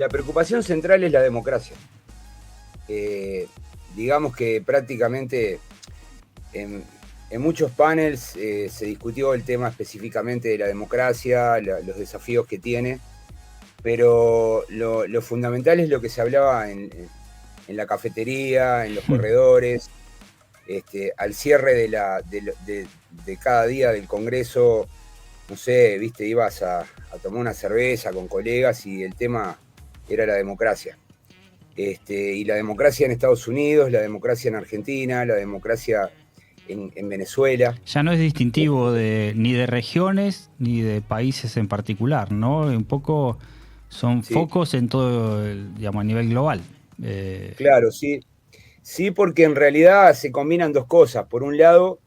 la preocupación central es la democracia. Digamos que prácticamente en muchos panels se discutió el tema específicamente de la democracia, los desafíos que tiene, pero lo fundamental es lo que se hablaba en la cafetería, en los corredores, al cierre de cada día del Congreso. No sé, viste, ibas a tomar una cerveza con colegas y el tema era la democracia. Y la democracia en Estados Unidos, la democracia en Argentina, la democracia en Venezuela. Ya no es distintivo ni de regiones ni de países en particular, ¿no? Un poco son Sí, focos en todo, digamos, a nivel global. claro, sí. Sí, porque en realidad se combinan dos cosas. Por un lado,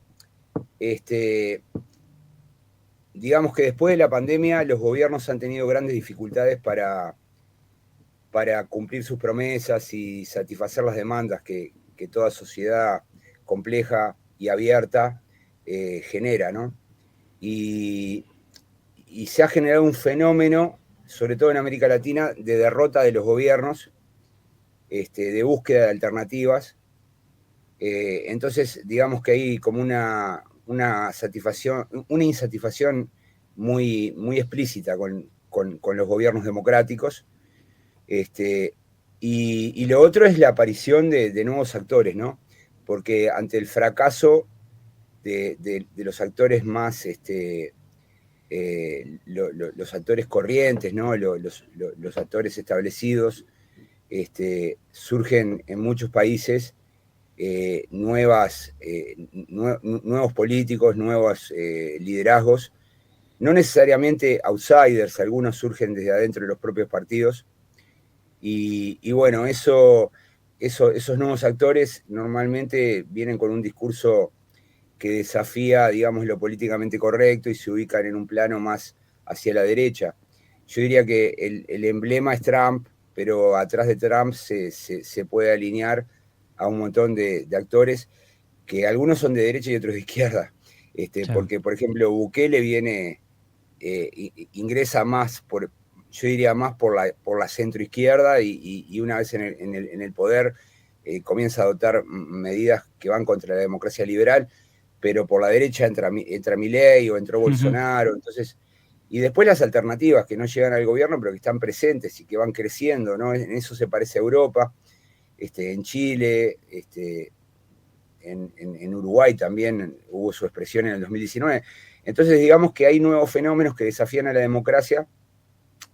digamos que después de la pandemia los gobiernos han tenido grandes dificultades para cumplir sus promesas y satisfacer las demandas que toda sociedad compleja y abierta genera, ¿no? Y, y se ha generado un fenómeno, sobre todo en América Latina, de derrota de los gobiernos, de búsqueda de alternativas. Entonces, digamos que hay como una satisfacción, una insatisfacción muy explícita con los gobiernos democráticos. Este, y lo otro es la aparición de nuevos actores, ¿no? Porque ante el fracaso de los actores más, los actores corrientes, ¿no? Los actores establecidos, surgen en muchos países nuevos políticos, nuevos liderazgos, no necesariamente outsiders, algunos surgen desde adentro de los propios partidos. Y bueno, esos nuevos actores normalmente vienen con un discurso que desafía, digamos, lo políticamente correcto y se ubican en un plano más hacia la derecha. Yo diría que el emblema es Trump, pero atrás de Trump se puede alinear a un montón de actores que algunos son de derecha y otros de izquierda. Claro. Porque, por ejemplo, Bukele ingresa más yo diría más por la centroizquierda y una vez en el poder comienza a adoptar medidas que van contra la democracia liberal, pero por la derecha entra Milei o entró Bolsonaro. Entonces, y después las alternativas que no llegan al gobierno pero que están presentes y que van creciendo, ¿no? En eso se parece a Europa, en Chile, en Uruguay también hubo su expresión en el 2019. Entonces, digamos que hay nuevos fenómenos que desafían a la democracia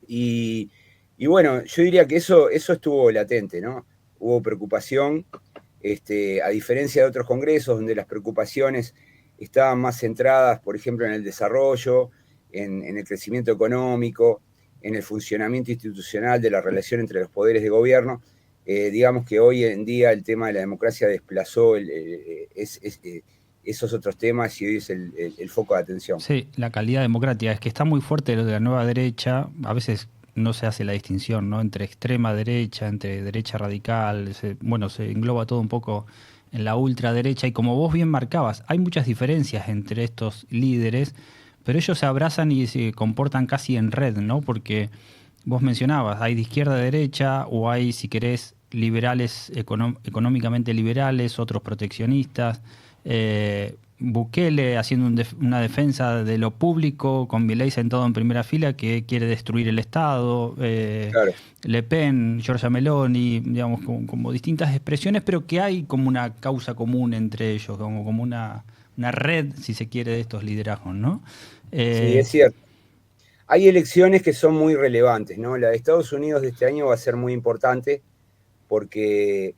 y, y bueno, yo diría que eso estuvo latente, ¿no? Hubo preocupación, a diferencia de otros congresos donde las preocupaciones estaban más centradas, por ejemplo, en el desarrollo, en el crecimiento económico, en el funcionamiento institucional de la relación entre los poderes de gobierno. Digamos que hoy en día el tema de la democracia desplazó esos otros temas y hoy es el foco de atención. Sí, la calidad democrática es que está muy fuerte lo de la nueva derecha. A veces no se hace la distinción, ¿no? Entre extrema derecha, entre derecha radical. Bueno, se engloba todo un poco en la ultraderecha. Y como vos bien marcabas, hay muchas diferencias entre estos líderes, pero ellos se abrazan y se comportan casi en red, ¿no? Porque vos mencionabas, hay de izquierda a derecha o hay, si querés, liberales, económicamente liberales, otros proteccionistas. Bukele haciendo una defensa de lo público, con Milei sentado en primera fila que quiere destruir el Estado, Claro. Le Pen, Giorgia Meloni, digamos, como distintas expresiones, pero que hay como una causa común entre ellos, como una red, si se quiere, de estos liderazgos, ¿no? Sí, Eh, es cierto. Hay elecciones que son muy relevantes, ¿no? La de Estados Unidos de este año va a ser muy importante porque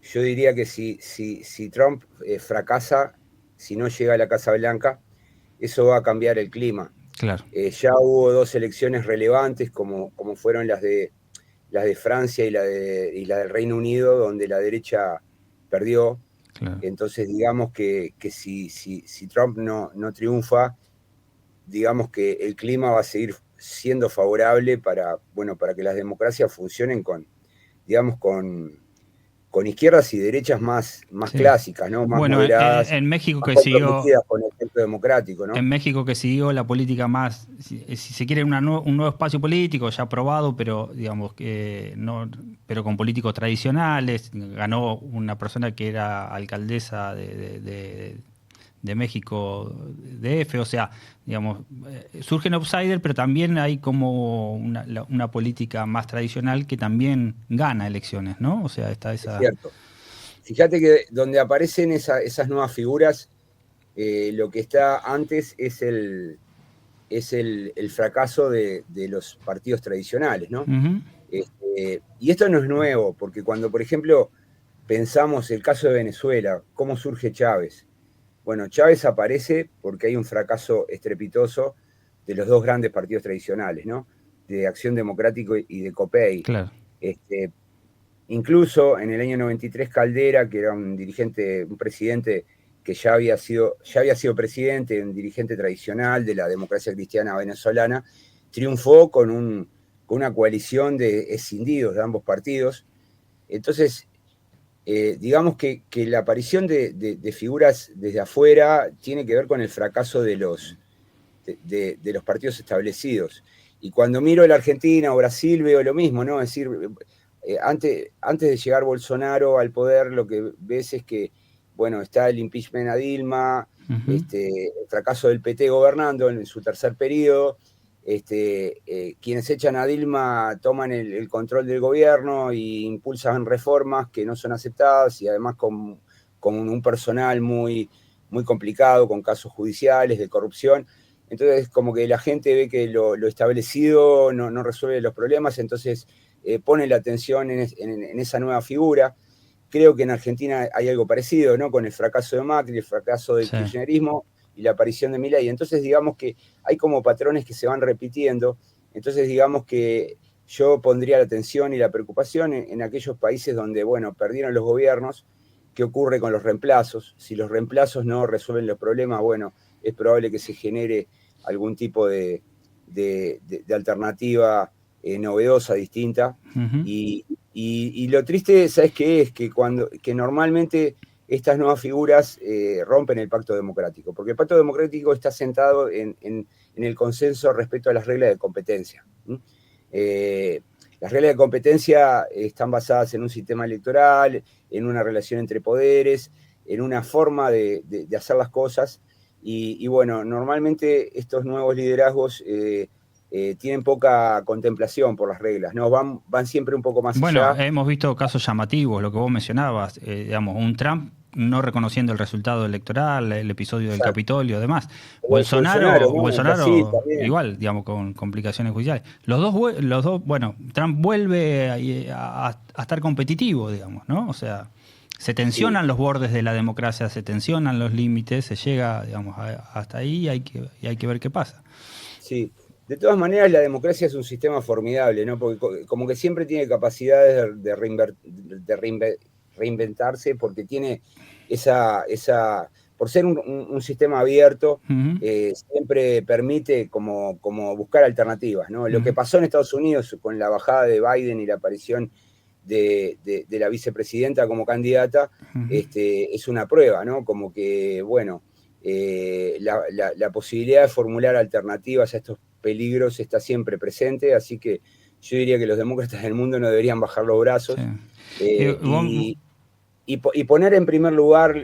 yo diría que si Trump fracasa, si no llega a la Casa Blanca, eso va a cambiar el clima. claro, Ya hubo dos elecciones relevantes, como fueron las de Francia y la del Reino Unido, donde la derecha perdió. claro. Entonces, digamos que si Trump no triunfa, digamos que el clima va a seguir siendo favorable para, bueno, para que las democracias funcionen digamos, con izquierdas y derechas más Sí. clásicas, ¿no? Más Bueno, moderadas, en México más que siguió, comprometidas con el centro democrático, ¿no? en México que siguió la política más, si se quiere, un nuevo espacio político ya aprobado, pero digamos que no, pero con políticos tradicionales. Ganó una persona que era alcaldesa de México DF, o sea, digamos, surgen outsider, pero también hay como una política más tradicional que también gana elecciones, ¿no? O sea, está Es esa... cierto. Fíjate que donde aparecen esas nuevas figuras, lo que está antes es el fracaso de los partidos tradicionales, ¿no? Ujú. Y esto no es nuevo, porque cuando, por ejemplo, pensamos el caso de Venezuela, cómo surge Chávez. Bueno, Chávez aparece porque hay un fracaso estrepitoso de los dos grandes partidos tradicionales, ¿no? De Acción Democrático y de COPEI. Claro. Este, Incluso en el año 93 Caldera, que era un dirigente, un presidente que ya había sido presidente, un dirigente tradicional de la democracia cristiana venezolana, triunfó con una coalición de escindidos de ambos partidos. Entonces, digamos que la aparición de figuras desde afuera tiene que ver con el fracaso de los partidos establecidos. Y cuando miro la Argentina o Brasil veo lo mismo, ¿no? Es decir, antes de llegar Bolsonaro al poder, lo que ves es que, bueno, está el impeachment a Dilma, Ujú. el fracaso del PT gobernando en su tercer periodo, quienes echan a Dilma toman el control del gobierno e impulsan reformas que no son aceptadas y además con un personal muy complicado, con casos judiciales de corrupción. Entonces, como que la gente ve que lo establecido no resuelve los problemas, entonces pone la atención en esa nueva figura. Creo que en Argentina hay algo parecido, ¿no? Con el fracaso de Macri, el fracaso del Sí. kirchnerismo y la aparición de Milei. Entonces, digamos que hay como patrones que se van repitiendo. Entonces, digamos que yo pondría la atención y la preocupación en aquellos países donde, bueno, perdieron los gobiernos. ¿Qué ocurre con los reemplazos? Si los reemplazos no resuelven los problemas, bueno, es probable que se genere algún tipo de alternativa novedosa, distinta. Ujú. Y lo triste, ¿sabes qué es? Que normalmente estas nuevas figuras rompen el pacto democrático, porque el pacto democrático está sentado en el consenso respecto a las reglas de competencia. Eh, las reglas de competencia están basadas en un sistema electoral, en una relación entre poderes, en una forma de hacer las cosas. Y bueno, normalmente estos nuevos liderazgos tienen poca contemplación por las reglas, ¿no? Van siempre un poco más Bueno, allá. hemos visto casos llamativos, lo que vos mencionabas, digamos, un Trump no reconociendo el resultado electoral, el episodio del Exacto. Capitolio, demás. Bolsonaro, ¿no? En Brasil Bolsonaro también. igual, digamos, con complicaciones judiciales. Los dos, bueno, Trump vuelve a estar competitivo, digamos, ¿no? O sea, se Sí, tensionan los bordes de la democracia, se tensionan los límites, se llega, digamos, hasta ahí y hay que ver qué pasa. sí. De todas maneras, la democracia es un sistema formidable, ¿no? Porque como que siempre tiene capacidades de reinventarse, porque tiene por ser un sistema abierto, Ujú, siempre permite como buscar alternativas, ¿no? Lo que ujú, pasó en Estados Unidos con la bajada de Biden y la aparición de la vicepresidenta como candidata, ujú. es una prueba, ¿no? Como que, bueno, la posibilidad de formular alternativas a estos peligros está siempre presente, así que yo diría que los demócratas del mundo no deberían bajar los Sí. brazos Vos- y poner en primer lugar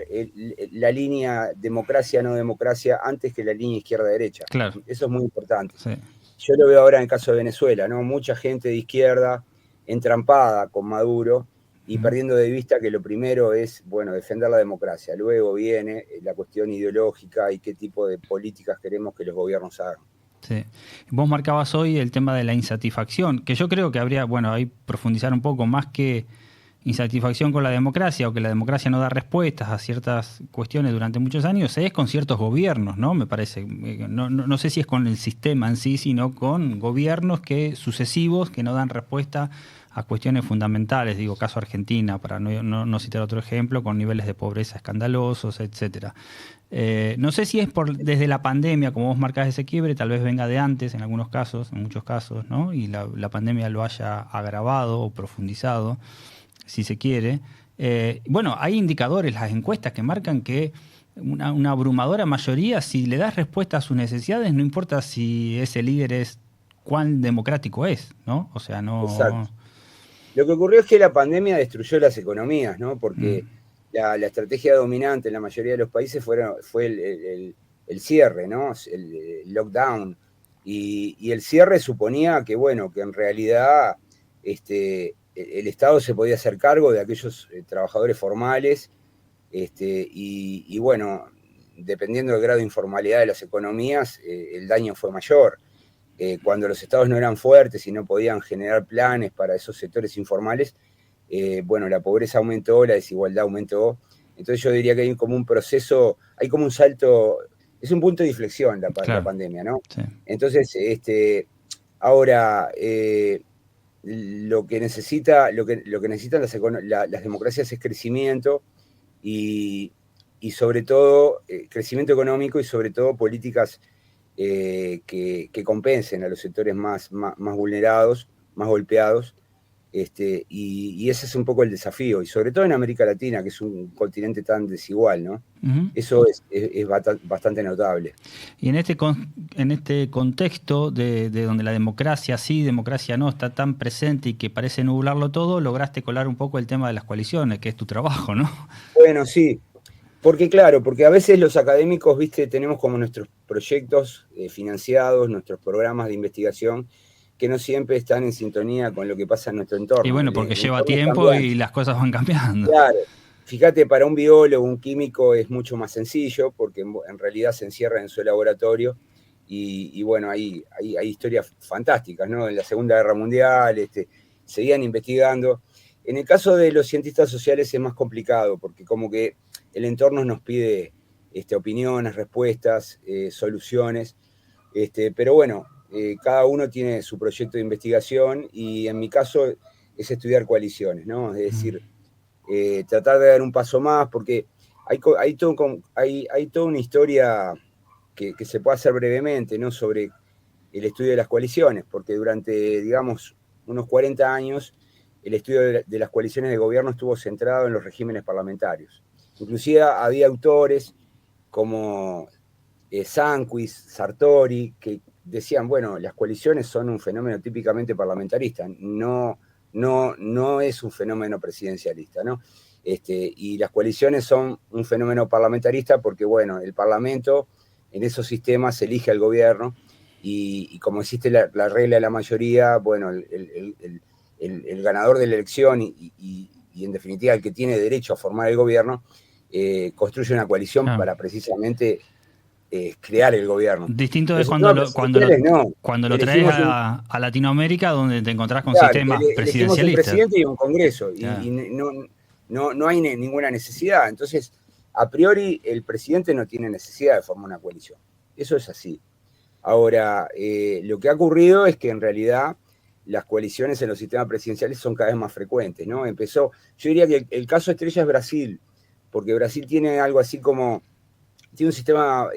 la línea democracia-no democracia antes que la línea izquierda-derecha. claro, Eso es muy importante. sí. Yo lo veo ahora en el caso de Venezuela, ¿no? Mucha gente de izquierda entrampada con Maduro y Ujú. perdiendo de vista que lo primero es, bueno, defender la democracia. Luego viene la cuestión ideológica y qué tipo de políticas queremos que los gobiernos hagan. Sí. Vos marcabas hoy el tema de la insatisfacción, que yo creo que habría, bueno, ahí profundizar un poco más que insatisfacción con la democracia o que la democracia no da respuestas a ciertas cuestiones durante muchos años, es con ciertos gobiernos, ¿no? Me parece. No sé si es con el sistema en sí, sino con gobiernos sucesivos que no dan respuesta a cuestiones fundamentales. Digo, caso Argentina, para no citar otro ejemplo, con niveles de pobreza escandalosos, etcétera. No sé si es desde la pandemia, como vos marcás ese quiebre, tal vez venga de antes en algunos casos, en muchos casos, ¿no? Y la pandemia lo haya agravado o profundizado, si se quiere. Bueno, hay indicadores, las encuestas que marcan que una abrumadora mayoría, si le das respuesta a sus necesidades, no importa si ese líder es cuán democrático es, ¿no? O sea, no... Exacto. Lo que ocurrió es que la pandemia destruyó las economías, ¿no? Mm, Porque la estrategia dominante en la mayoría de los países fue el cierre, ¿no? El lockdown. Y el cierre suponía que, bueno, que en realidad el Estado se podía hacer cargo de aquellos trabajadores formales, y bueno, dependiendo del grado de informalidad de las economías, el daño fue mayor. Cuando los estados no eran fuertes y no podían generar planes para esos sectores informales, bueno, la pobreza aumentó, la desigualdad aumentó. Entonces yo diría que hay como un proceso, hay como un salto, es un punto de inflexión la claro, pandemia, ¿no? sí. Entonces, ahora, lo que necesitan las democracias es crecimiento y, y sobre todo crecimiento económico y sobre todo políticas que compensen a los sectores más vulnerados, más golpeados, y ese es un poco el desafío, y sobre todo en América Latina, que es un continente tan desigual, ¿no? Ujú. Eso es bastante notable. Y en este contexto de donde la democracia sí, democracia no, está tan presente y que parece nublarlo todo, lograste colar un poco el tema de las coaliciones, que es tu trabajo, ¿no? Bueno, sí, porque claro, porque a veces los académicos, viste, tenemos como nuestros proyectos financiados, nuestros programas de investigación, que no siempre están en sintonía con lo que pasa en nuestro Y entorno. bueno, porque El lleva entorno es tiempo y cambiante. las cosas van cambiando. Claro, fíjate, para un biólogo, un químico es mucho más sencillo porque en realidad se encierra en su laboratorio y bueno, hay historias fantásticas, ¿no? En la Segunda Guerra Mundial, seguían investigando. En el caso de los cientistas sociales es más complicado porque como que el entorno nos pide opiniones, respuestas, soluciones, pero bueno, cada uno tiene su proyecto de investigación y en mi caso es estudiar coaliciones, ¿no? Es Mm. decir, tratar de dar un paso más, porque hay toda una historia que se puede hacer brevemente, ¿no? Sobre el estudio de las coaliciones, porque durante, digamos, unos 40 años, el estudio de las coaliciones de gobierno estuvo centrado en los regímenes parlamentarios. Inclusive había autores como Sanquis, Sartori, que decían, bueno, las coaliciones son un fenómeno típicamente parlamentarista, no es un fenómeno presidencialista, ¿no? Y las coaliciones son un fenómeno parlamentarista porque, bueno, el Parlamento en esos sistemas elige al gobierno y como existe la regla de la mayoría, bueno, el ganador de la elección y en definitiva el que tiene derecho a formar el gobierno, construye una coalición Claro. para precisamente crear el gobierno. Distinto es Los sistemas presidenciales no. cuando lo traes Elegimos un, a Latinoamérica, donde te encontrás con claro, sistemas elegimos un presidencialistas. presidente y un congreso Claro. y no hay ninguna necesidad. Entonces, a priori, el presidente no tiene necesidad de formar una coalición. Eso es así. Ahora, lo que ha ocurrido es que en realidad las coaliciones en los sistemas presidenciales son cada vez más frecuentes, ¿no? Yo diría que el caso estrella es Brasil, porque Brasil tiene algo así como, tiene un sistema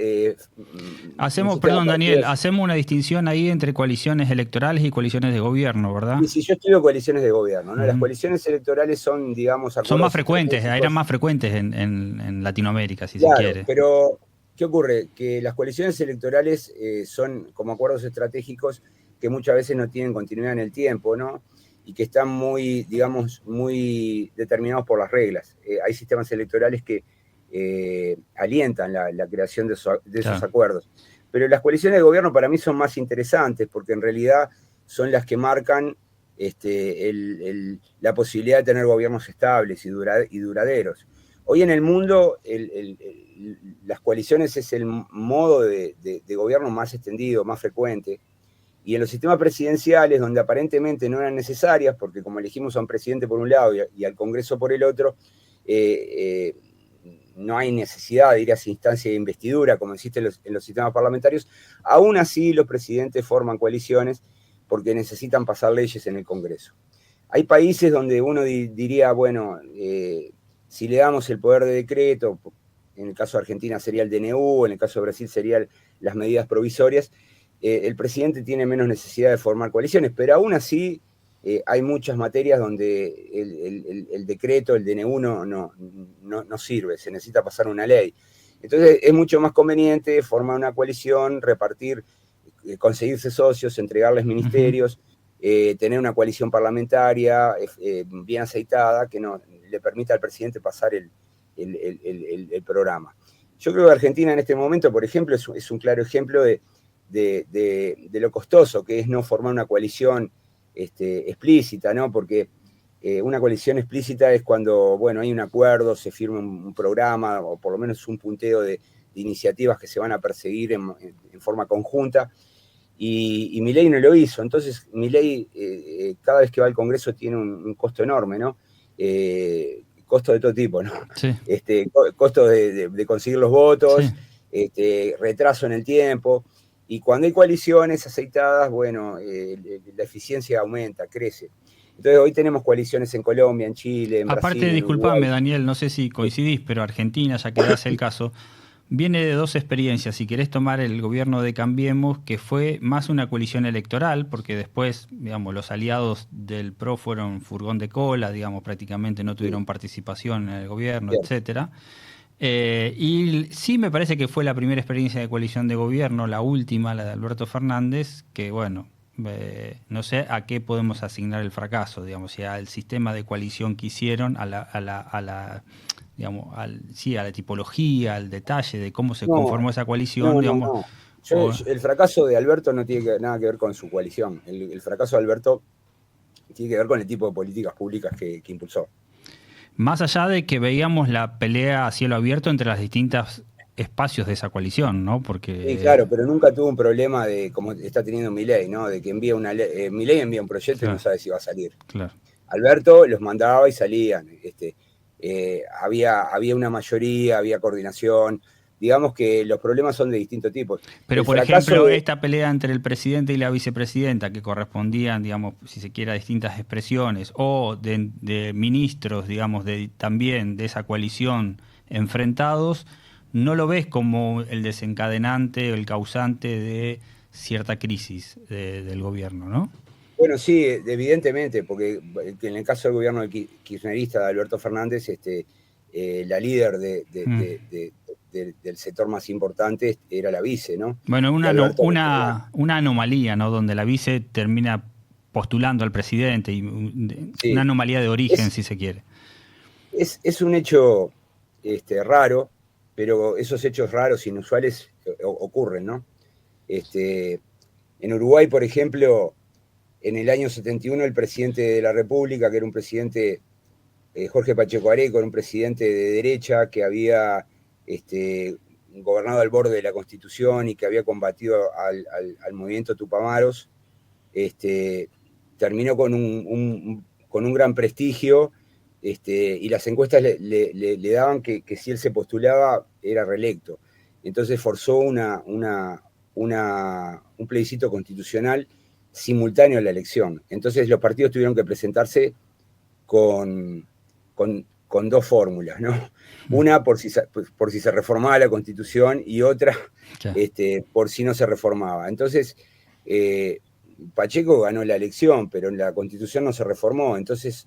Perdón, Daniel, partido. hacemos una distinción ahí entre coaliciones electorales y coaliciones de gobierno, ¿verdad? Y si yo estudio coaliciones de gobierno, ¿no? Las Ujú. coaliciones electorales son, digamos, Son más acuerdos frecuentes, eran estratégicos. más frecuentes en Latinoamérica, si se Claro, quiere. pero ¿qué ocurre? Que las coaliciones electorales son como acuerdos estratégicos que muchas veces no tienen continuidad en el tiempo, ¿no? Y que están muy, digamos, muy determinados por las reglas. Hay sistemas electorales que alientan la creación de esos Claro. acuerdos. Pero las coaliciones de gobierno para mí son más interesantes porque en realidad son las que marcan la posibilidad de tener gobiernos estables y duraderos. Hoy en el mundo las coaliciones es el modo de gobierno más extendido, más frecuente. Y en los sistemas presidenciales, donde aparentemente no eran necesarias, porque como elegimos a un presidente por un lado y al Congreso por el otro, eh, no hay necesidad de ir a esa instancia de investidura, como existe en los sistemas parlamentarios. Aún así, los presidentes forman coaliciones porque necesitan pasar leyes en el Congreso. Hay países donde uno diría, bueno, si le damos el poder de decreto, en el caso de Argentina sería el DNU, en el caso de Brasil serían las medidas provisorias, el presidente tiene menos necesidad de formar coaliciones, pero aún así hay muchas materias donde el decreto, el DNU no sirve, se necesita pasar una ley. Entonces es mucho más conveniente formar una coalición, repartir, conseguirse socios, entregarles ministerios, tener una coalición parlamentaria bien aceitada que le permita al presidente pasar el programa. Yo creo que Argentina en este momento, por ejemplo, es un claro ejemplo de lo costoso que es no formar una coalición explícita, ¿no? Porque una coalición explícita es cuando, bueno, hay un acuerdo, se firma un programa o por lo menos un punteo de iniciativas que se van a perseguir en forma conjunta. Y Milei no lo hizo. Entonces, Milei cada vez que va al Congreso tiene un costo enorme, ¿no? Costo de todo tipo, ¿no? Sí. Costo de conseguir los votos, sí. Retraso en el tiempo. Y cuando hay coaliciones aceitadas, bueno, la eficiencia aumenta, crece. Entonces hoy tenemos coaliciones en Colombia, en Chile, en Aparte, Brasil, en disculpame, Uruguay. Daniel, no sé si coincidís, pero Argentina, ya que das el caso, viene de dos experiencias. Si querés tomar el gobierno de Cambiemos, que fue más una coalición electoral, porque después, digamos, los aliados del PRO fueron furgón de cola, digamos, prácticamente no tuvieron participación en el gobierno, Bien. etcétera. Y sí me parece que fue la primera experiencia de coalición de gobierno, la última, la de Alberto Fernández, que bueno, no sé a qué podemos asignar el fracaso, digamos, si al sistema de coalición que hicieron, digamos, sí, a la tipología, al detalle de cómo se No, conformó esa coalición, no, no, digamos. no. O, El fracaso de Alberto no tiene nada que ver con su coalición. El fracaso de Alberto tiene que ver con el tipo de políticas públicas que impulsó. más allá de que veíamos la pelea a cielo abierto entre las distintas espacios de esa coalición, ¿no? Sí, Porque, claro, pero nunca tuvo un problema de como está teniendo Milei, ¿no? De que envía una ley, Milei envía un proyecto y no claro, sabe si va a salir. claro. Alberto los mandaba y salían. Había una mayoría, había coordinación. Digamos que los problemas son de distinto tipo. Pero, El por fracaso ejemplo, de... esta pelea entre el presidente y la vicepresidenta, que correspondían, digamos, si se quiere, a distintas expresiones, o de ministros, digamos, también de esa coalición enfrentados, no lo ves como el desencadenante o el causante de cierta crisis del gobierno, ¿no? Bueno, sí, evidentemente, porque en el caso del gobierno kirchnerista de Alberto Fernández, la líder Mm. del sector más importante era la vice, ¿no? Bueno, Y Alberto respondía. una anomalía, ¿no? Donde la vice termina postulando al presidente y una Sí, anomalía de origen, es, si se quiere. es un hecho raro, pero esos hechos raros, inusuales, ocurren, ¿no? Este, en Uruguay, por ejemplo, en el año 71, el presidente de la República, que era un presidente, Jorge Pacheco Areco, era un presidente de derecha que había gobernado al borde de la Constitución y que había combatido al movimiento Tupamaros, terminó con un gran prestigio, y las encuestas le daban que si él se postulaba era reelecto. Entonces forzó un plebiscito constitucional simultáneo a la elección. Entonces los partidos tuvieron que presentarse con dos fórmulas, ¿no? Una por si se reformaba la Constitución y otra Ya. por si no se reformaba. Entonces, Pacheco ganó la elección, pero la Constitución no se reformó, entonces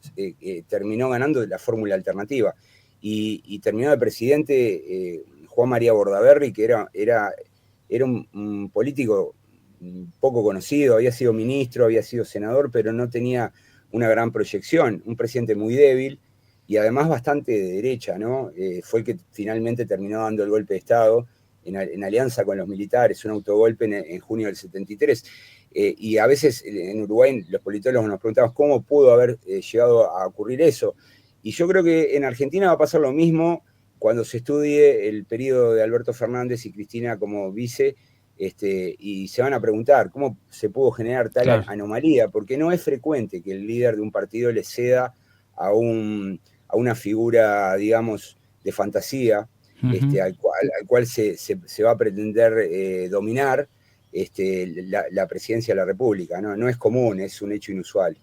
terminó ganando la fórmula alternativa. Y terminó de presidente Juan María Bordaberry, que era un político poco conocido, había sido ministro, había sido senador, pero no tenía una gran proyección, un presidente muy débil y además bastante de derecha, ¿no? Fue el que finalmente terminó dando el golpe de Estado en alianza con los militares, un autogolpe en junio del 73. Y a veces en Uruguay los politólogos nos preguntamos cómo pudo haber llegado a ocurrir eso. Y yo creo que en Argentina va a pasar lo mismo cuando se estudie el periodo de Alberto Fernández y Cristina como vice, y se van a preguntar cómo se pudo generar tal Claro. anomalía, porque no es frecuente que el líder de un partido le ceda a una figura, digamos, de fantasía, Ujú. al cual se va a pretender dominar la presidencia de la República. ¿No? No es común, es un hecho inusual.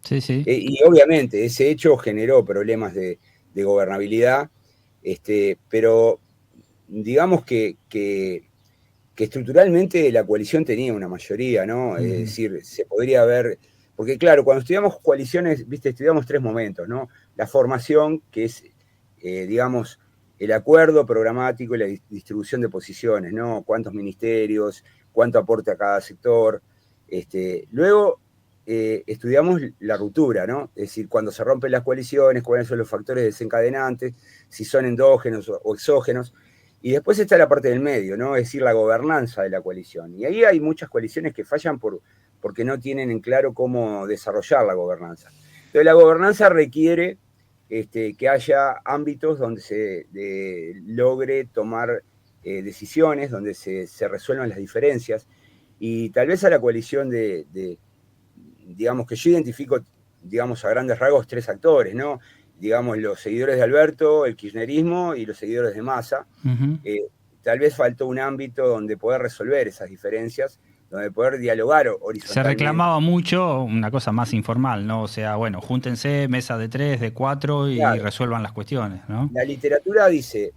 Sí, sí. Y obviamente ese hecho generó problemas de gobernabilidad, pero digamos que estructuralmente la coalición tenía una mayoría, ¿no? Es Ujú. decir, se podría haber, Porque claro, cuando estudiamos coaliciones, viste, estudiamos tres momentos, ¿no? La formación, que es, digamos, el acuerdo programático y la distribución de posiciones, ¿no? Cuántos ministerios, cuánto aporte a cada sector. Luego estudiamos la ruptura, ¿no? Es decir, cuando se rompen las coaliciones, cuáles son los factores desencadenantes, si son endógenos o exógenos. Y después está la parte del medio, ¿no? Es decir, la gobernanza de la coalición. Y ahí hay muchas coaliciones que fallan porque no tienen en claro cómo desarrollar la gobernanza. Entonces, la gobernanza requiere que haya ámbitos donde se logre tomar decisiones, donde se resuelvan las diferencias. Y tal vez a la coalición digamos, que yo identifico, digamos, a grandes rasgos tres actores, ¿no? Digamos, los seguidores de Alberto, el kirchnerismo y los seguidores de Massa. Tal vez faltó un ámbito donde poder resolver esas diferencias, donde poder dialogar horizontalmente. Se reclamaba mucho una cosa más informal, ¿no? O sea, bueno, júntense, mesa de 3, de 4 y claro, resuelvan las cuestiones, ¿no? la literatura dice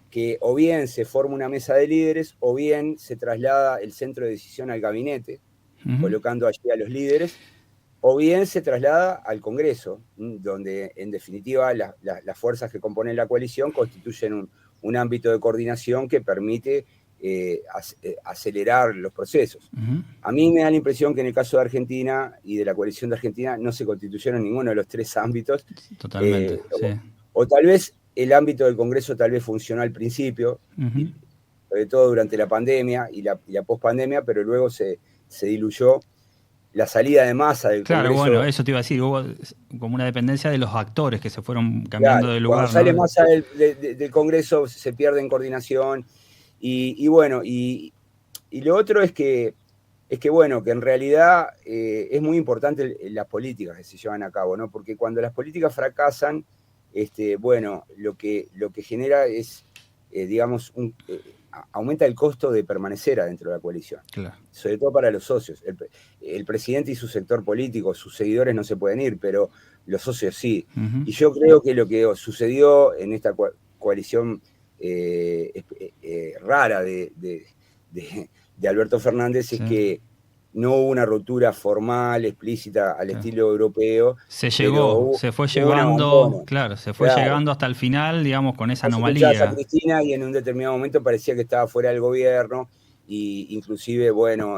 que o bien se forma una mesa de líderes o bien se traslada el centro de decisión al gabinete, colocando allí a los líderes, o bien se traslada al Congreso, donde en definitiva las fuerzas que componen la coalición constituyen un ámbito de coordinación que permite acelerar los procesos. A mí me da la impresión que en el caso de Argentina y de la coalición de Argentina no se constituyeron ninguno de los tres ámbitos. Totalmente, sí. O tal vez el ámbito del Congreso tal vez funcionó al principio, sobre todo durante la pandemia y la pospandemia, pero luego se diluyó. La salida de Massa del Claro, Congreso. bueno, eso te iba a decir, hubo como una dependencia de los actores que se fueron cambiando Claro, de lugar, cuando sale ¿no? Massa del Congreso se pierde en coordinación y bueno, y lo otro es que bueno, que en realidad es muy importante las políticas que se llevan a cabo, ¿no? Porque cuando las políticas fracasan, bueno, lo que genera es, digamos, aumenta el costo de permanecer adentro de la coalición. Claro. Sobre todo para los socios. El presidente y su sector político, sus seguidores no se pueden ir, pero los socios sí. Y yo creo que lo que sucedió en esta coalición rara de Alberto Fernández es que no hubo una ruptura formal, explícita, al estilo europeo. Se fue llevando, claro, se fue llegando hasta el final, digamos, con esa anomalía. A Cristina y en un determinado momento parecía que estaba fuera del gobierno, y inclusive, bueno,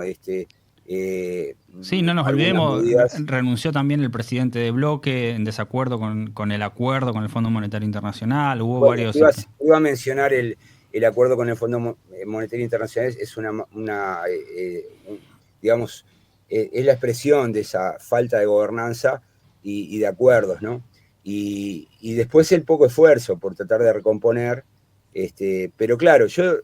sí, no nos olvidemos, renunció también el presidente de bloque en desacuerdo con el acuerdo con el Fondo Monetario Internacional, hubo varios... Iba a mencionar el acuerdo con el Fondo Monetario Internacional, es digamos, es la expresión de esa falta de gobernanza y de acuerdos, ¿no? Y después el poco esfuerzo por tratar de recomponer, pero claro, yo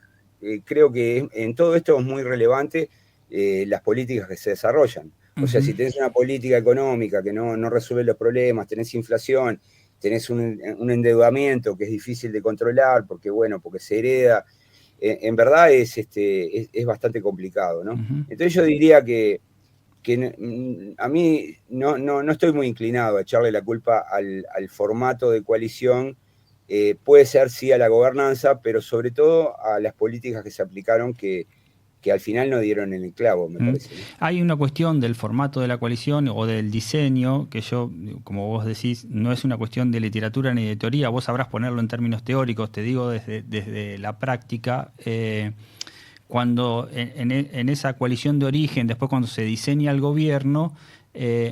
creo que en todo esto es muy relevante las políticas que se desarrollan. O sea, si tenés una política económica que no resuelve los problemas, tenés inflación, tenés un endeudamiento que es difícil de controlar porque se hereda, en verdad es bastante complicado, ¿no? Entonces yo diría que a mí no estoy muy inclinado a echarle la culpa al formato de coalición. Puede ser sí a la gobernanza, pero sobre todo a las políticas que se aplicaron que al final no dieron en el clavo, me parece, ¿no? Hay una cuestión del formato de la coalición o del diseño, que yo, como vos decís, no es una cuestión de literatura ni de teoría, vos sabrás ponerlo en términos teóricos, te digo desde la práctica. Cuando en esa coalición de origen, después cuando se diseña el gobierno,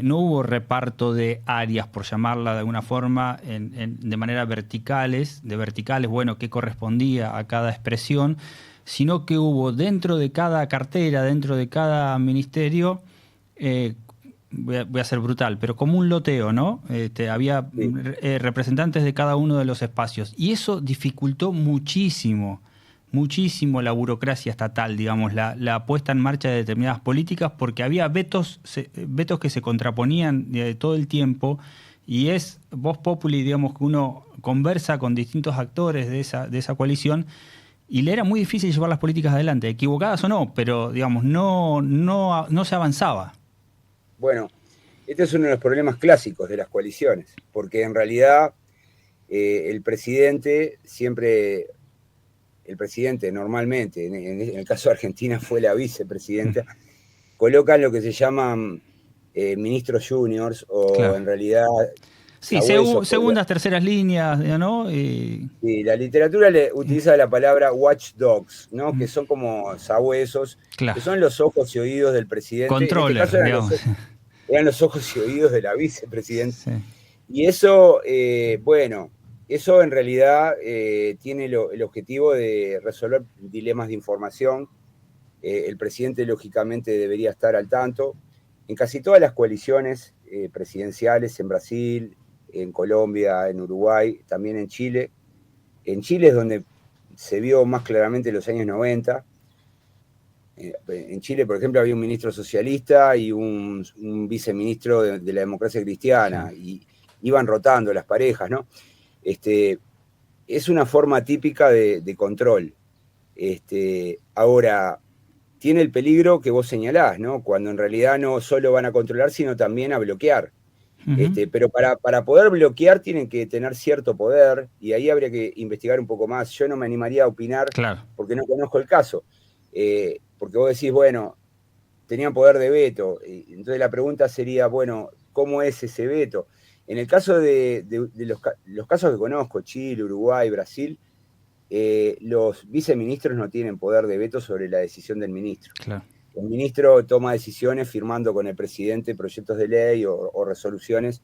no hubo reparto de áreas, por llamarla de alguna forma, de manera verticales, bueno, que correspondía a cada expresión, sino que hubo dentro de cada cartera, dentro de cada ministerio, voy a ser brutal, pero como un loteo, ¿no? Había representantes de cada uno de los espacios, y eso dificultó muchísimo la burocracia estatal, digamos, la puesta en marcha de determinadas políticas, porque había vetos que se contraponían todo el tiempo, y es vox populi, digamos, que uno conversa con distintos actores de esa coalición, y le era muy difícil llevar las políticas adelante, equivocadas o no, pero digamos, no se avanzaba. Bueno, este es uno de los problemas clásicos de las coaliciones, porque en realidad el presidente normalmente, en el caso de Argentina fue la vicepresidenta, colocan lo que se llaman ministros juniors o claro. en realidad Sí, sabuesos. segundas, terceras líneas, ¿no? Sí, la literatura utiliza la palabra watchdogs, ¿no? Que son como sabuesos, que Claro, son los ojos y oídos del presidente. En este caso controller, digamos. eran los ojos y oídos de la vicepresidenta. Sí, Y eso, bueno, eso en realidad tiene el objetivo de resolver dilemas de información. El presidente, lógicamente, debería estar al tanto. En casi todas las coaliciones presidenciales, en Brasil, en Colombia, en Uruguay, también en Chile. En Chile es donde se vio más claramente en los años 90. En Chile, por ejemplo, había un ministro socialista y un viceministro de la democracia sí. cristiana, y iban rotando las parejas, ¿no? Es una forma típica de control. Ahora, tiene el peligro que vos señalás, ¿no? Cuando en realidad no solo van a controlar, sino también a bloquear. Ujú, Pero para poder bloquear tienen que tener cierto poder, y ahí habría que investigar un poco más. Yo no me animaría a opinar claro. porque no conozco el caso. Porque vos decís, bueno, tenían poder de veto. Entonces la pregunta sería, bueno, ¿cómo es ese veto? En el caso de los casos que conozco, Chile, Uruguay, Brasil, los viceministros no tienen poder de veto sobre la decisión del ministro. Claro. El ministro toma decisiones firmando con el presidente proyectos de ley o resoluciones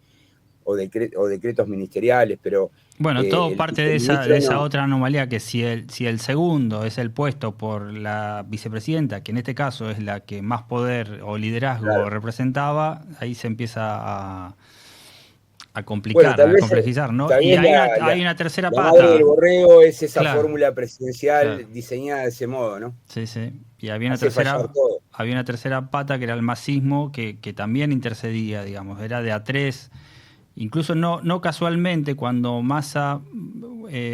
o decretos ministeriales, pero Bueno, todo el parte de viceministro esa no. otra anomalía que si el segundo es el puesto por la vicepresidenta, que en este caso es la que más poder o liderazgo Claro. representaba, ahí se empieza a Bueno, complicar, tal a vez, complejizar, ¿no? tal Y vez hay una tercera la madre del pata, borrego es esa claro, fórmula claro, presidencial diseñada de ese modo, ¿no? sí, sí. Y Hace fallar todo. había una tercera pata que era el masismo que también intercedía, digamos, era de a tres. Incluso no casualmente, cuando Massa,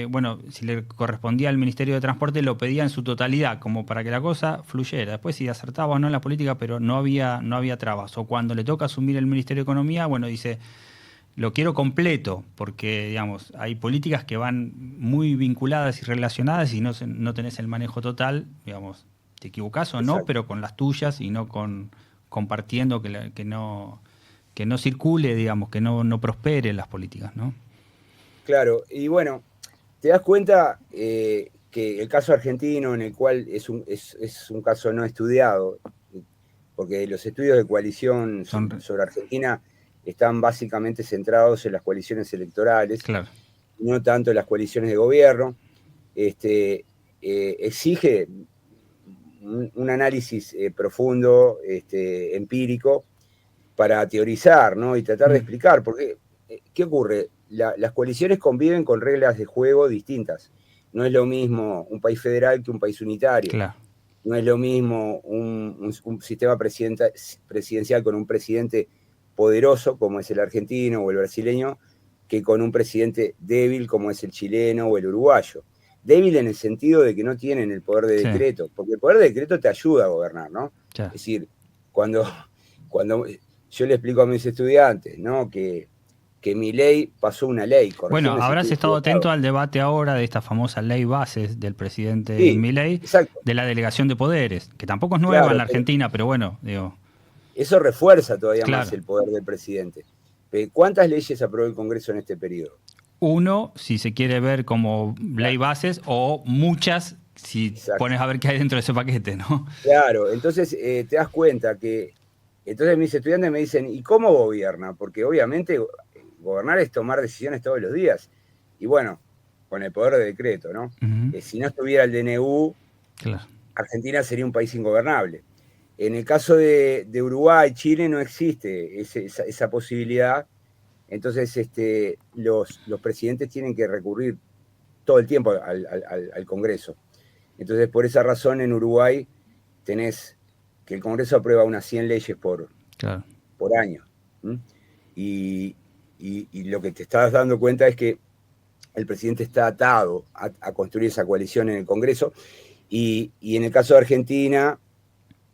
bueno, si le correspondía al Ministerio de Transporte, lo pedía en su totalidad, como para que la cosa fluyera. Después si acertaba o no en la política, pero no había trabas. O cuando le toca asumir el Ministerio de Economía, bueno, dice, lo quiero completo, porque, digamos, hay políticas que van muy vinculadas y relacionadas y no tenés el manejo total, digamos, te equivocás o no, Exacto. pero con las tuyas y no compartiendo que no circule, digamos, que no prospere las políticas, ¿no? Claro, y bueno, te das cuenta que el caso argentino, en el cual es un caso no estudiado, porque los estudios de coalición Son, sobre Argentina están básicamente centrados en las coaliciones electorales, claro, no tanto en las coaliciones de gobierno. Exige un análisis profundo, empírico, para teorizar, ¿no? Y tratar de mm, explicar, porque ¿qué ocurre? Las coaliciones conviven con reglas de juego distintas. No es lo mismo un país federal que un país unitario. claro, No es lo mismo un sistema presidencial con un presidente poderoso, como es el argentino o el brasileño, que con un presidente débil, como es el chileno o el uruguayo. Débil en el sentido de que no tienen el poder de sí, decreto, porque el poder de decreto te ayuda a gobernar, ¿no? ya. Es decir, cuando, cuando yo le explico a mis estudiantes, ¿no? Que mi ley pasó una ley, Bueno, corregime si habrás estoy estado atento equivocado. al debate ahora de esta famosa ley bases del presidente Sí, Milei, exacto, de la delegación de poderes, que tampoco es nueva en claro, la pero Argentina, pero bueno, digo, eso refuerza todavía más claro. el poder del presidente. ¿Cuántas leyes aprobó el Congreso en este periodo? Uno, si se quiere ver como ley Claro, bases, o muchas si exacto. pones a ver qué hay dentro de ese paquete, ¿no? Claro, entonces te das cuenta que, entonces mis estudiantes me dicen, ¿y cómo gobierna? Porque obviamente gobernar es tomar decisiones todos los días. Y bueno, con el poder de decreto, ¿no? Ujú, Si no estuviera el DNU, claro, Argentina sería un país ingobernable. En el caso de Uruguay, Chile, no existe esa posibilidad. Entonces, los presidentes tienen que recurrir todo el tiempo al Congreso. Entonces, por esa razón, en Uruguay tenés que el Congreso aprueba unas 100 leyes claro. por año. ¿M? Y, y lo que te estás dando cuenta es que el presidente está atado a construir esa coalición en el Congreso. Y en el caso de Argentina,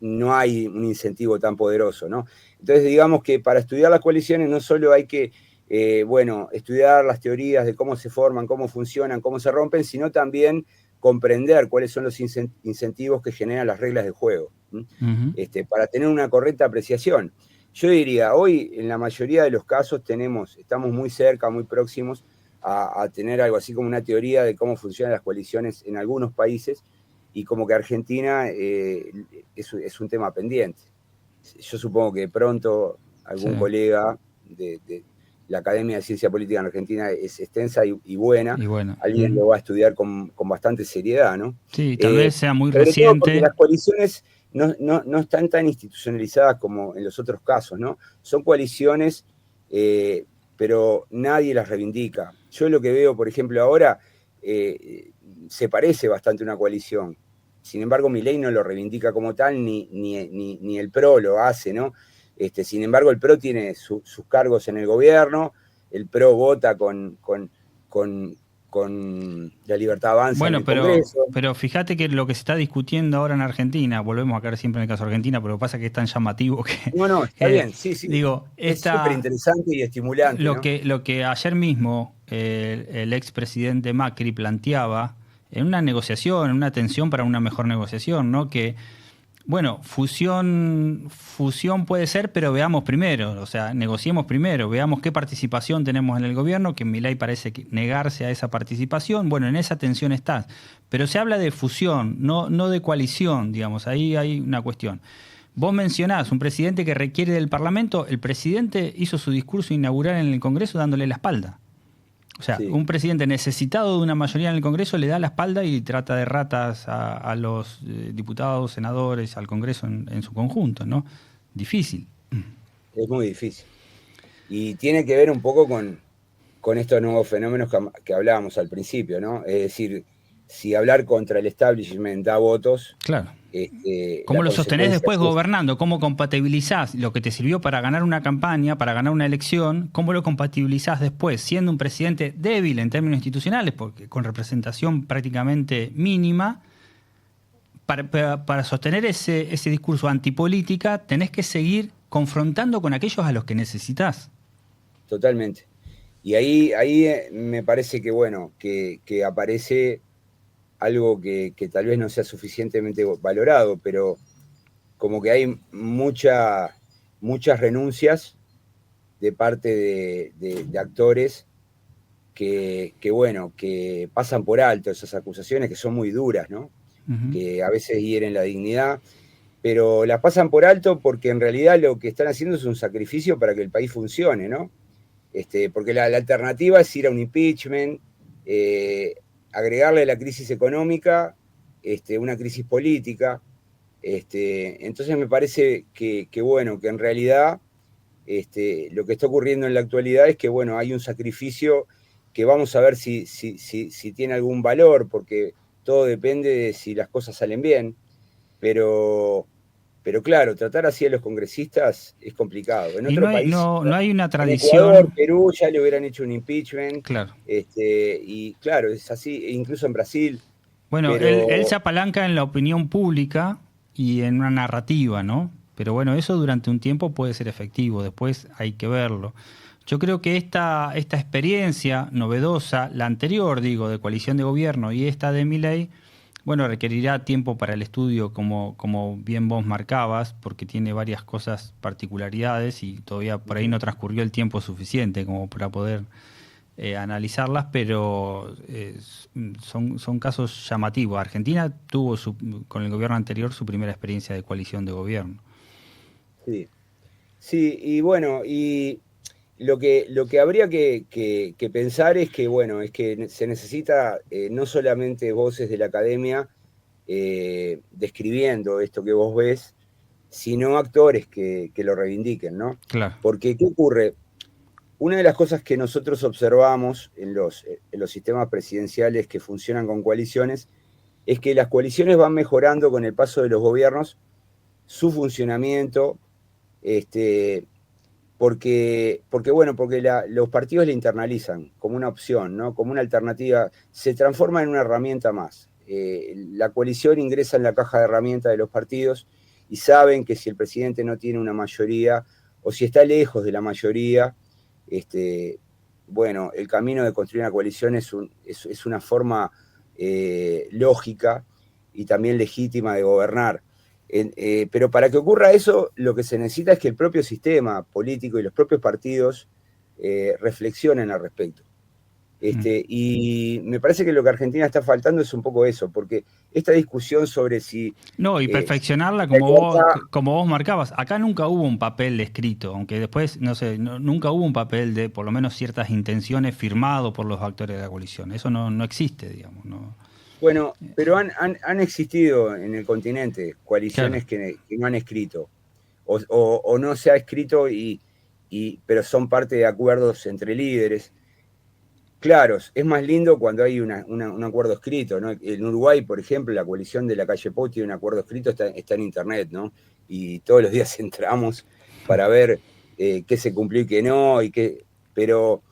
no hay un incentivo tan poderoso, ¿no? Entonces, digamos que para estudiar las coaliciones no solo hay que, bueno, estudiar las teorías de cómo se forman, cómo funcionan, cómo se rompen, sino también comprender cuáles son los incentivos que generan las reglas del juego, ¿m? Ujú, Para tener una correcta apreciación. Yo diría, hoy en la mayoría de los casos estamos muy cerca, muy próximos a tener algo así como una teoría de cómo funcionan las coaliciones en algunos países, y como que Argentina es un tema pendiente. Yo supongo que pronto Sí. algún colega de la Academia de Ciencia Política en Argentina es extensa y buena, Y bueno, alguien lo va a estudiar con bastante seriedad, ¿no? sí, tal vez sea muy Sobre todo porque reciente. las coaliciones no están tan institucionalizadas como en los otros casos, ¿no? Son coaliciones, pero nadie las reivindica. Yo lo que veo, por ejemplo, ahora, se parece bastante a una coalición. Sin embargo, Milei no lo reivindica como tal, ni el PRO lo hace, ¿no? Sin embargo, el PRO tiene sus cargos en el gobierno, el PRO vota con la Libertad Avanza en Bueno, el Congreso. pero fíjate que lo que se está discutiendo ahora en Argentina, volvemos a caer siempre en el caso de Argentina, pero pasa que es tan llamativo No, está que bien, sí, sí. digo, Es súper interesante y estimulante, ¿no? lo que ayer mismo el expresidente Macri planteaba en una negociación, en una tensión para una mejor negociación, ¿no? Que bueno, fusión puede ser, pero veamos primero, o sea, negociemos primero, veamos qué participación tenemos en el gobierno, que Milei parece negarse a esa participación. Bueno, en esa tensión está. Pero se habla de fusión, no de coalición, digamos, ahí hay una cuestión. Vos mencionás un presidente que requiere del Parlamento, el presidente hizo su discurso inaugural en el Congreso dándole la espalda. O sea, Sí, un presidente necesitado de una mayoría en el Congreso le da la espalda y trata de ratas a los diputados, senadores, al Congreso en su conjunto, ¿no? Difícil. es muy difícil. Y tiene que ver un poco con estos nuevos fenómenos que hablábamos al principio, ¿no? Es decir, si hablar contra el establishment da votos, Claro. ¿Cómo la lo sostenés consecuencia después es gobernando? ¿Cómo compatibilizás lo que te sirvió para ganar una campaña, para ganar una elección? ¿Cómo lo compatibilizás después siendo un presidente débil en términos institucionales, porque con representación prácticamente mínima? Para sostener ese discurso antipolítica, tenés que seguir confrontando con aquellos a los que necesitas. totalmente. Y ahí me parece que, bueno, que aparece algo que tal vez no sea suficientemente valorado, pero como que hay muchas renuncias de parte de actores bueno, que pasan por alto esas acusaciones que son muy duras, ¿no? Uh -huh. Que a veces hieren la dignidad, pero las pasan por alto porque en realidad lo que están haciendo es un sacrificio para que el país funcione, ¿no? Porque la alternativa es ir a un impeachment, agregarle a la crisis económica una crisis política. Entonces me parece bueno, que en realidad lo que está ocurriendo en la actualidad es que, bueno, hay un sacrificio que vamos a ver si tiene algún valor, porque todo depende de si las cosas salen bien, pero, pero claro, tratar así a los congresistas es complicado. En Y otro país, no hay una en Ecuador, tradición, Perú, ya le hubieran hecho un impeachment, claro. y claro, es así, incluso en Brasil, Bueno, él se pero apalanca en la opinión pública y en una narrativa, ¿no? Pero bueno, eso durante un tiempo puede ser efectivo, después hay que verlo. Yo creo que esta experiencia novedosa, la anterior, digo, de coalición de gobierno y esta de Milei, bueno, requerirá tiempo para el estudio, como bien vos marcabas, porque tiene varias cosas, particularidades, y todavía por ahí no transcurrió el tiempo suficiente como para poder analizarlas, pero son casos llamativos. Argentina tuvo con el gobierno anterior su primera experiencia de coalición de gobierno. sí, sí, y bueno, y lo que habría que pensar es que, bueno, es que se necesita no solamente voces de la academia describiendo esto que vos ves, sino actores que lo reivindiquen, ¿no? Claro. Porque, ¿qué ocurre? Una de las cosas que nosotros observamos en los sistemas presidenciales que funcionan con coaliciones es que las coaliciones van mejorando con el paso de los gobiernos su funcionamiento, este, porque los partidos le internalizan como una opción, ¿no? Como una alternativa, se transforma en una herramienta más. La coalición ingresa en la caja de herramientas de los partidos y saben que si el presidente no tiene una mayoría o si está lejos de la mayoría, bueno, el camino de construir una coalición es una forma lógica y también legítima de gobernar. Pero para que ocurra eso, lo que se necesita es que el propio sistema político y los propios partidos reflexionen al respecto. Y me parece que lo que Argentina está faltando es un poco eso, porque esta discusión sobre si No, y eh, perfeccionarla la libertad, como vos marcabas. Acá nunca hubo un papel escrito, aunque después, no sé, nunca hubo un papel de por lo menos ciertas intenciones firmado por los actores de la coalición. Eso no existe, digamos. No. bueno, pero han existido en el continente Claro, coaliciones que no han escrito, o no se ha escrito, pero son parte de acuerdos entre líderes. Claro, es más lindo cuando hay un acuerdo escrito, ¿no? En Uruguay, por ejemplo, la coalición de la calle Pou tiene un acuerdo escrito, está en internet, ¿no? Y todos los días entramos para ver qué se cumplió y qué no, pero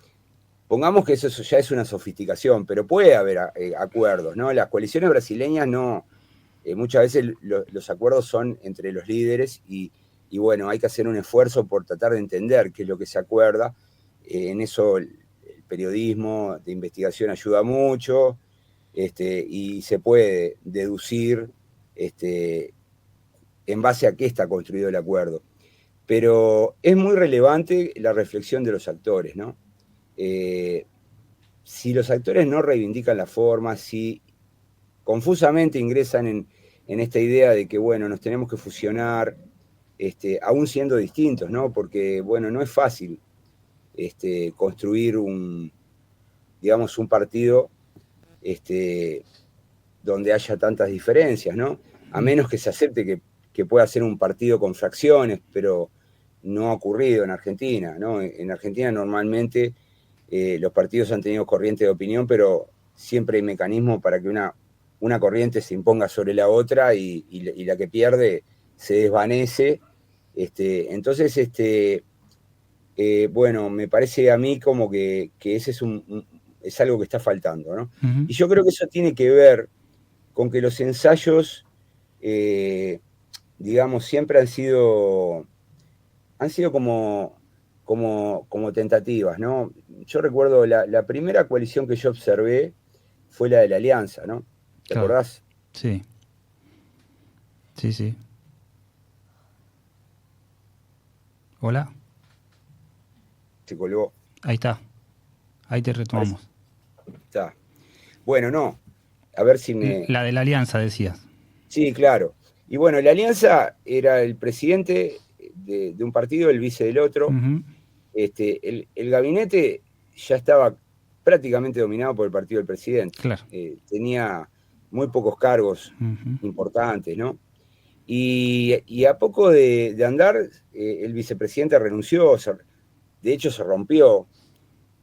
pongamos que eso ya es una sofisticación, pero puede haber acuerdos, ¿no? Las coaliciones brasileñas no, muchas veces los acuerdos son entre los líderes y bueno, hay que hacer un esfuerzo por tratar de entender qué es lo que se acuerda. En eso el periodismo de investigación ayuda mucho, y se puede deducir en base a qué está construido el acuerdo. Pero es muy relevante la reflexión de los actores, ¿no? Eh, si los actores no reivindican la forma, si confusamente ingresan en esta idea de que, bueno, nos tenemos que fusionar, aún siendo distintos, ¿no? Porque, bueno, no es fácil construir digamos, un partido donde haya tantas diferencias, ¿no? A menos que se acepte que pueda ser un partido con fracciones, pero no ha ocurrido en Argentina, ¿no? En Argentina normalmente los partidos han tenido corriente de opinión, pero siempre hay mecanismos para que una corriente se imponga sobre la otra y la que pierde se desvanece. Entonces, bueno, me parece a mí como que ese es algo que está faltando, ¿no? ujú, Y yo creo que eso tiene que ver con que los ensayos, eh, digamos, siempre han sido como tentativas, ¿no? Yo recuerdo la primera coalición que yo observé fue la de la Alianza, ¿no? ¿Te claro. acordás? Sí, sí, sí. Hola, Se colgó, ahí está. Ahí te parece. retomamos. Está. Bueno, no. A ver si me. La de la alianza, decías. Sí, claro. Y bueno, la Alianza era el presidente de un partido, el vice del otro. Ujú, El gabinete ya estaba prácticamente dominado por el partido del presidente. claro. Tenía muy pocos cargos Ujú, importantes, ¿no? Y a poco de andar, el vicepresidente renunció, de hecho se rompió.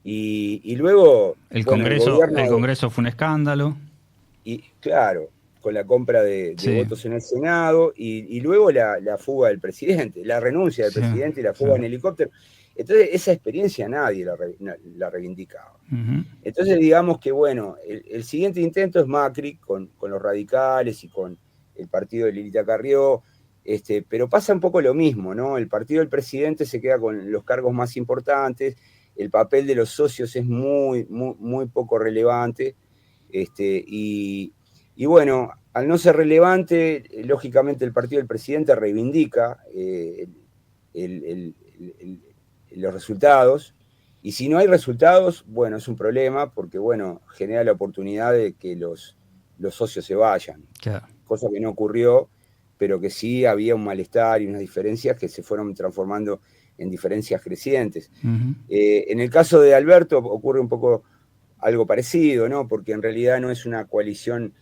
Y luego, bueno, el El gobierno, Congreso fue un escándalo. y claro, con la compra de Sí, votos en el Senado, y luego la fuga del presidente, la renuncia del sí, presidente y la sí. fuga en helicóptero. Entonces, esa experiencia nadie la reivindicaba. Ujú, Entonces, digamos que, bueno, el siguiente intento es Macri con los radicales y con el partido de Lilita Carrió, pero pasa un poco lo mismo, ¿no? El partido del presidente se queda con los cargos más importantes, el papel de los socios es muy, muy, muy poco relevante, y bueno, al no ser relevante, lógicamente el partido del presidente reivindica el- el- el- los resultados, y si no hay resultados, bueno, es un problema porque, bueno, genera la oportunidad de que los socios se vayan, claro. cosa que no ocurrió, pero que sí había un malestar y unas diferencias que se fueron transformando en diferencias crecientes. Ujú, En el caso de Alberto ocurre un poco algo parecido, ¿no? Porque en realidad no es una coalición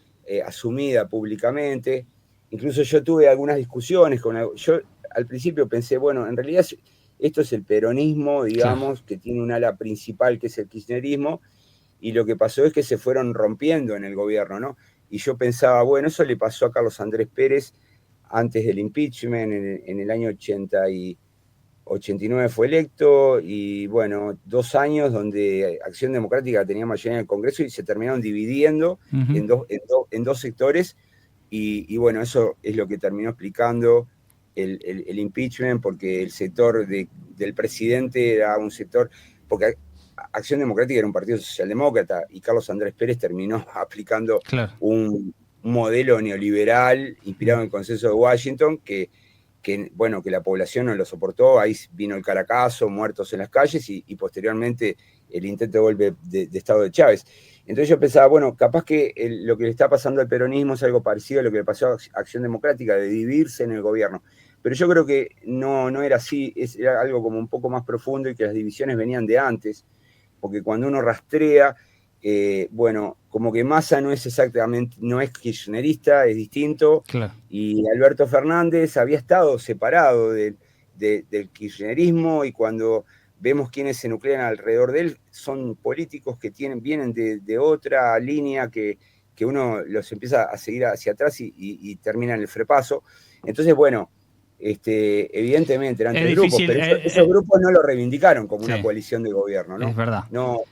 asumida públicamente. Incluso yo tuve algunas discusiones yo al principio pensé, bueno, en realidad esto es el peronismo, claro. digamos, que tiene un ala principal que es el kirchnerismo, y lo que pasó es que se fueron rompiendo en el gobierno, ¿no? Y yo pensaba, bueno, eso le pasó a Carlos Andrés Pérez antes del impeachment, en el año 89 fue electo, y bueno, 2 años donde Acción Democrática tenía mayoría en el Congreso y se terminaron dividiendo Ujú, en dos sectores, y bueno, eso es lo que terminó explicando el impeachment, porque el sector del presidente era un sector, porque Acción Democrática era un partido socialdemócrata y Carlos Andrés Pérez terminó aplicando claro. un, un modelo neoliberal inspirado en el consenso de Washington bueno, que la población no lo soportó. Ahí vino el Caracazo, muertos en las calles y posteriormente el intento de golpe de Estado de Chávez. Entonces yo pensaba, bueno, capaz que lo que le está pasando al peronismo es algo parecido a lo que le pasó a Acción Democrática, de dividirse en el gobierno. Pero yo creo que no era así, era algo como un poco más profundo y que las divisiones venían de antes, porque cuando uno rastrea, bueno, como que Massa no es exactamente, no es kirchnerista, es distinto, Claro. y Alberto Fernández había estado separado del kirchnerismo, y cuando vemos quiénes se nuclean alrededor de él, son políticos que vienen de otra línea que uno los empieza a seguir hacia atrás y termina en el frepaso. Entonces, bueno, evidentemente eran Es tres grupos, difícil, pero esos grupos no lo reivindicaron como sí, una coalición de gobierno, ¿no? es verdad. No,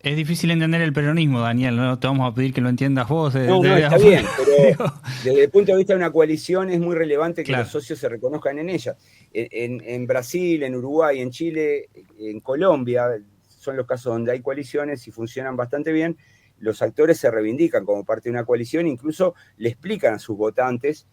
Es difícil entender el peronismo, Daniel, no te vamos a pedir que lo entiendas vos. no, está Afuera. bien, pero desde el punto de vista de una coalición es muy relevante que Claro. los socios se reconozcan en ella. En Brasil, en Uruguay, en Chile, en Colombia, son los casos donde hay coaliciones y funcionan bastante bien. Los actores se reivindican como parte de una coalición, incluso le explican a sus votantes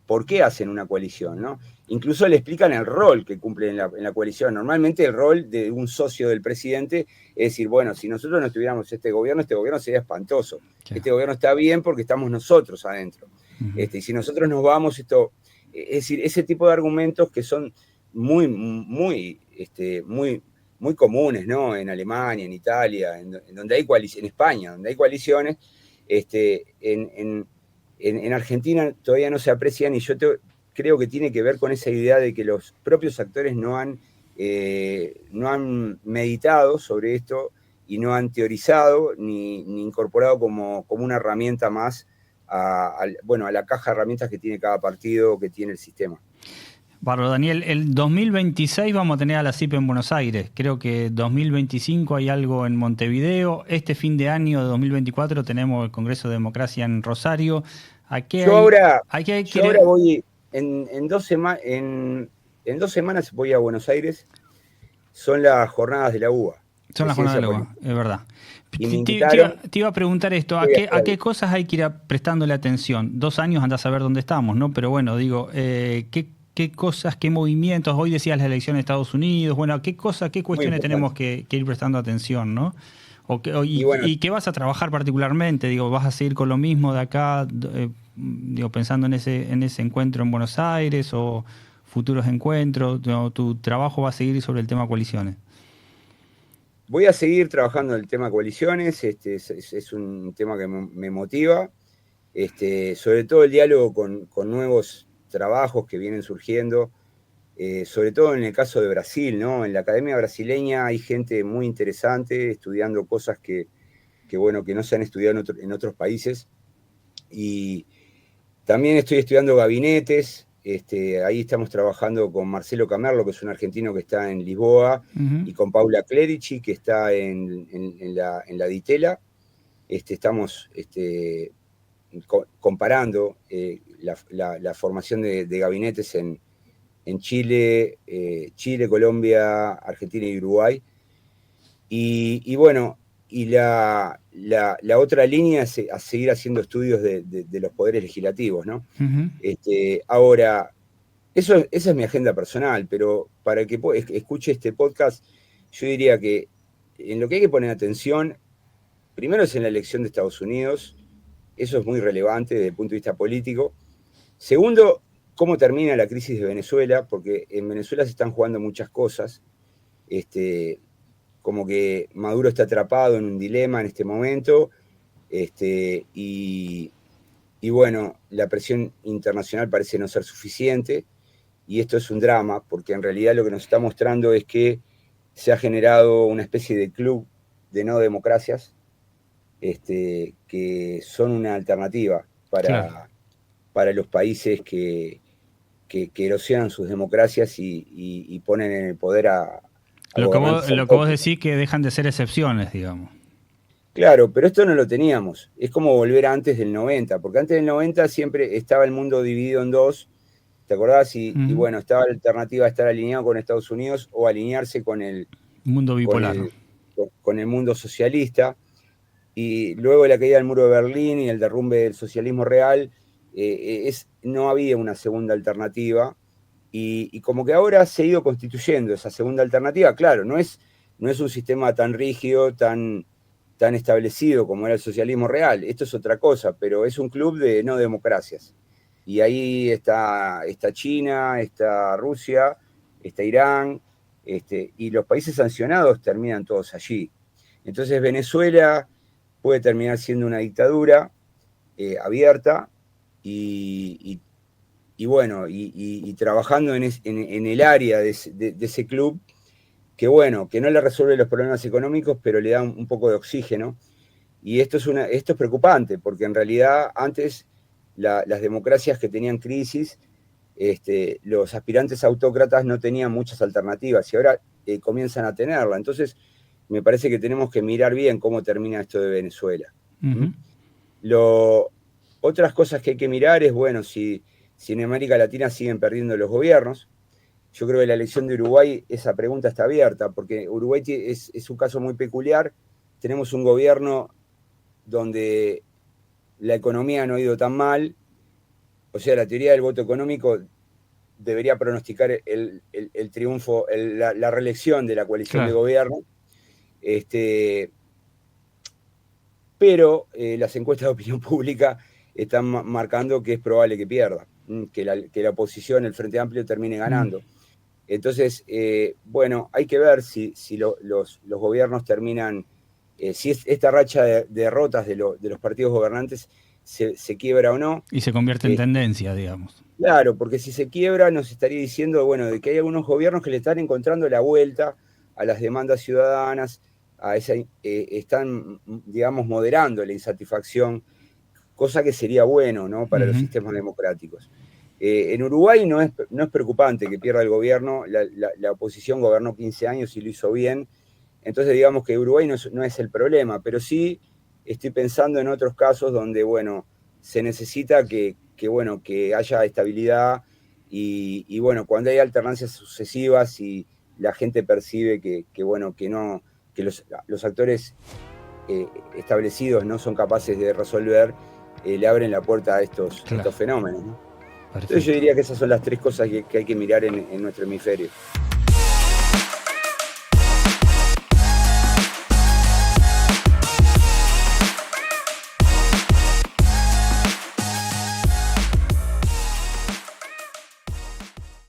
por qué hacen una coalición, ¿no? Incluso le explican el rol que cumplen en la coalición. Normalmente el rol de un socio del presidente es decir, bueno, si nosotros no tuviéramos este gobierno sería espantoso. Claro. Este gobierno está bien porque estamos nosotros adentro. Uh-huh. Y si nosotros nos vamos, es decir, ese tipo de argumentos que son muy comunes, ¿no? En Alemania, en Italia, en donde hay coaliciones, en España, donde hay coaliciones, en Argentina todavía no se aprecian, y yo creo que tiene que ver con esa idea de que los propios actores no han meditado sobre esto y no han teorizado ni incorporado como una herramienta más a la caja de herramientas que tiene cada partido, que tiene el sistema. Bárbaro, Daniel, el 2026 vamos a tener a la CIP en Buenos Aires. Creo que 2025 hay algo en Montevideo. Este fin de año de 2024 tenemos el Congreso de Democracia en Rosario. Yo ahora voy en 2 semanas voy a Buenos Aires. Son las jornadas de la UBA. Son las jornadas de la UBA, es verdad. Te iba a preguntar esto, ¿a qué cosas hay que ir prestándole atención? 2 años andás a ver dónde estamos, ¿no? Pero bueno, digo, ¿qué cosas, qué movimientos? Hoy decías la elección de Estados Unidos, bueno, ¿qué cuestiones tenemos que ir prestando atención, ¿no? ¿Y qué vas a trabajar particularmente? Digo, ¿vas a seguir con lo mismo de acá, digo, pensando en ese encuentro en Buenos Aires o futuros encuentros? ¿Tu trabajo va a seguir sobre el tema coaliciones? Voy a seguir trabajando en el tema coaliciones, es un tema que me motiva, sobre todo el diálogo con nuevos trabajos que vienen surgiendo, sobre todo en el caso de Brasil, ¿no? En la academia brasileña hay gente muy interesante estudiando cosas que no se han estudiado en otros países, y también estoy estudiando gabinetes. Ahí estamos trabajando con Marcelo Camerlo, que es un argentino que está en Lisboa, y con Paula Clerici, que está en la Ditela. Estamos comparando la formación de gabinetes en Chile, Colombia, Argentina y Uruguay. Y bueno, y la otra línea es a seguir haciendo estudios de los poderes legislativos, ¿no? Uh-huh. Ahora, esa es mi agenda personal, pero para el que escuche este podcast, yo diría que en lo que hay que poner atención, primero es en la elección de Estados Unidos, eso es muy relevante desde el punto de vista político. Segundo, cómo termina la crisis de Venezuela, porque en Venezuela se están jugando muchas cosas, como que Maduro está atrapado en un dilema en este momento, y bueno, la presión internacional parece no ser suficiente, y esto es un drama, porque en realidad lo que nos está mostrando es que se ha generado una especie de club de no democracias, que son una alternativa para los países que erosionan sus democracias y ponen en el poder a lo que vos decís que dejan de ser excepciones, digamos. Claro, pero esto no lo teníamos. Es como volver a antes del 90, porque antes del 90 siempre estaba el mundo dividido en dos, ¿te acordás? Y bueno, estaba la alternativa de estar alineado con Estados Unidos o alinearse con el mundo bipolar, con el mundo socialista. y luego de la caída del muro de Berlín y el derrumbe del socialismo real, no había una segunda alternativa, y como que ahora se ha ido constituyendo esa segunda alternativa. Claro, no es un sistema tan rígido, tan establecido como era el socialismo real, esto es otra cosa, pero es un club de no democracias. Y ahí está China, está Rusia, está Irán, y los países sancionados terminan todos allí. Entonces Venezuela puede terminar siendo una dictadura abierta, y bueno, y trabajando en el área de ese club, que bueno, que no le resuelve los problemas económicos, pero le da un poco de oxígeno. Y esto es preocupante, porque en realidad antes las democracias que tenían crisis, los aspirantes autócratas no tenían muchas alternativas, y ahora comienzan a tenerla. Entonces, me parece que tenemos que mirar bien cómo termina esto de Venezuela. Ujú. Otras cosas que hay que mirar es, bueno, si en América Latina siguen perdiendo los gobiernos. Yo creo que la elección de Uruguay, esa pregunta está abierta, porque Uruguay es un caso muy peculiar. Tenemos un gobierno donde la economía no ha ido tan mal. O sea, la teoría del voto económico debería pronosticar el triunfo, la reelección de la coalición de Claro. gobierno. Pero las encuestas de opinión pública están marcando que es probable que pierda, que la oposición, el Frente Amplio, termine Mm. ganando. Entonces, bueno, hay que ver si los gobiernos terminan, si esta racha de derrotas de los partidos gobernantes se quiebra o no. Y se convierte en tendencia, digamos. Claro, porque si se quiebra nos estaría diciendo, bueno, de que hay algunos gobiernos que le están encontrando la vuelta a las demandas ciudadanas, están, digamos, moderando la insatisfacción, cosa que sería bueno, ¿no?, para los Ujú. sistemas democráticos. En Uruguay no es preocupante que pierda el gobierno. La oposición gobernó 15 años y lo hizo bien. Entonces, digamos que Uruguay no es el problema, pero sí estoy pensando en otros casos donde, bueno, se necesita bueno, que haya estabilidad, y bueno, cuando hay alternancias sucesivas y la gente percibe bueno, que los actores establecidos no son capaces de resolver, le abren la puerta a estos Claro. fenómenos, ¿no? Entonces yo Perfecto. diría que esas son las tres cosas que hay que mirar en nuestro hemisferio.